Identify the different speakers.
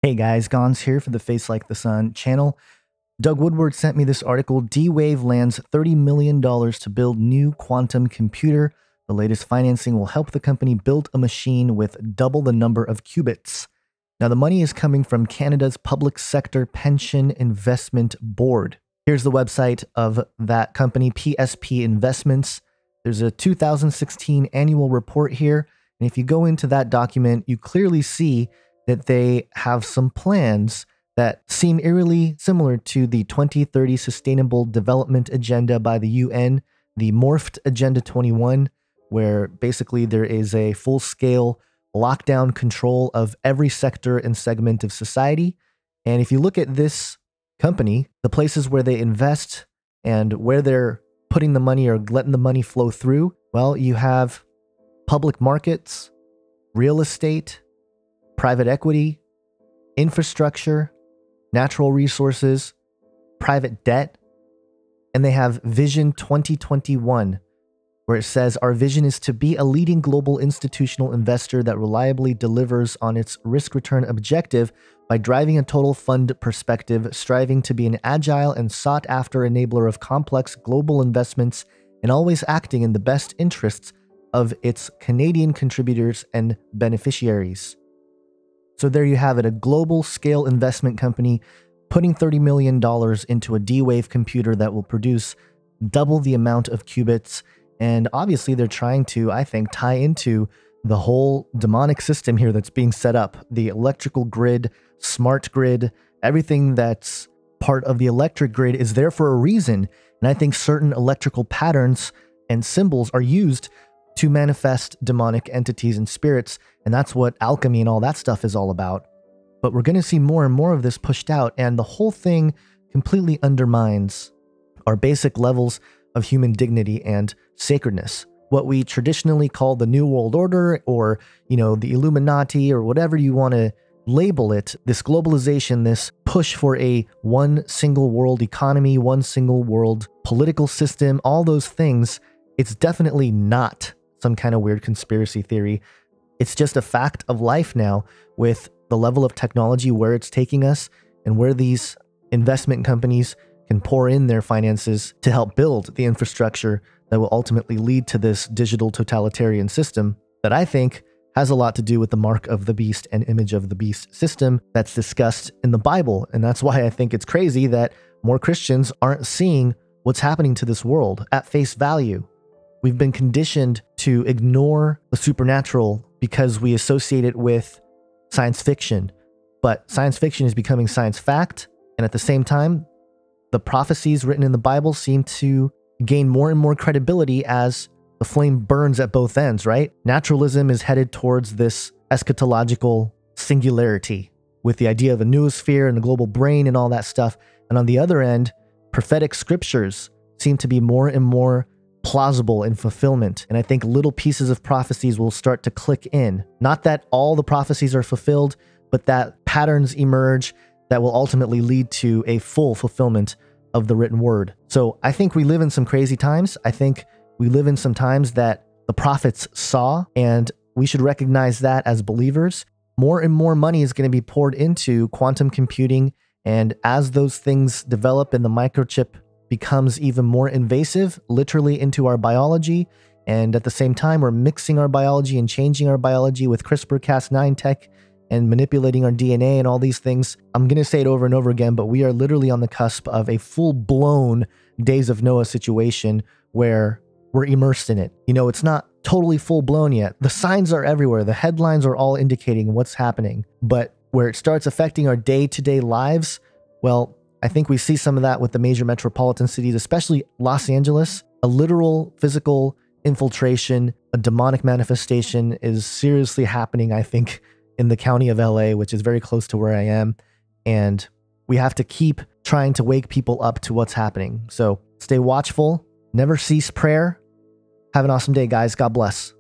Speaker 1: Hey guys, Gons here for the Face Like the Sun channel. Doug Woodward sent me this article. D-Wave lands $30 million to build new quantum computer. The latest financing will help the company build a machine with double the number of qubits. Now the money is coming from Canada's Public Sector Pension Investment Board. Here's the website of that company, PSP Investments. There's a 2016 annual report here. And if you go into that document, you clearly see that they have some plans that seem eerily similar to the 2030 Sustainable Development Agenda by the UN, the morphed Agenda 21, where basically there is a full-scale lockdown control of every sector and segment of society. And if you look at this company, the places where they invest and where they're putting the money or letting the money flow through, well, you have public markets, real estate, private equity, infrastructure, natural resources, private debt, and they have Vision 2021, where it says, our vision is to be a leading global institutional investor that reliably delivers on its risk-return objective by driving a total fund perspective, striving to be an agile and sought-after enabler of complex global investments, and always acting in the best interests of its Canadian contributors and beneficiaries. So there you have it, a global scale investment company putting $30 million into a D-Wave computer that will produce double the amount of qubits. And obviously they're trying to, I think, tie into the whole demonic system here that's being set up. The electrical grid, smart grid, everything that's part of the electric grid is there for a reason. And I think certain electrical patterns and symbols are used to manifest demonic entities and spirits, and that's what alchemy and all that stuff is all about. But we're going to see more and more of this pushed out, and the whole thing completely undermines our basic levels of human dignity and sacredness. What we traditionally call the New World Order, or, the Illuminati, or whatever you want to label it, this globalization, this push for a one single world economy, one single world political system, all those things, it's definitely not some kind of weird conspiracy theory. It's just a fact of life now with the level of technology where it's taking us and where these investment companies can pour in their finances to help build the infrastructure that will ultimately lead to this digital totalitarian system that I think has a lot to do with the mark of the beast and image of the beast system that's discussed in the Bible. And that's why I think it's crazy that more Christians aren't seeing what's happening to this world at face value. We've been conditioned to ignore the supernatural because we associate it with science fiction. But science fiction is becoming science fact. And at the same time, the prophecies written in the Bible seem to gain more and more credibility as the flame burns at both ends, right? Naturalism is headed towards this eschatological singularity with the idea of a noosphere and a global brain and all that stuff. And on the other end, prophetic scriptures seem to be more and more plausible in fulfillment. And I think little pieces of prophecies will start to click in. Not that all the prophecies are fulfilled, but that patterns emerge that will ultimately lead to a full fulfillment of the written word. So I think we live in some crazy times. I think we live in some times that the prophets saw, and we should recognize that as believers. More and more money is going to be poured into quantum computing. And as those things develop and the microchip becomes even more invasive, literally into our biology, and at the same time, we're mixing our biology and changing our biology with CRISPR-Cas9 tech and manipulating our DNA and all these things. I'm going to say it over and over again, but we are literally on the cusp of a full-blown Days of Noah situation where we're immersed in it. It's not totally full-blown yet. The signs are everywhere. The headlines are all indicating what's happening. But where it starts affecting our day-to-day lives, well, I think we see some of that with the major metropolitan cities, especially Los Angeles. A literal physical infiltration, a demonic manifestation is seriously happening, I think, in the county of LA, which is very close to where I am. And we have to keep trying to wake people up to what's happening. So stay watchful, never cease prayer. Have an awesome day, guys. God bless.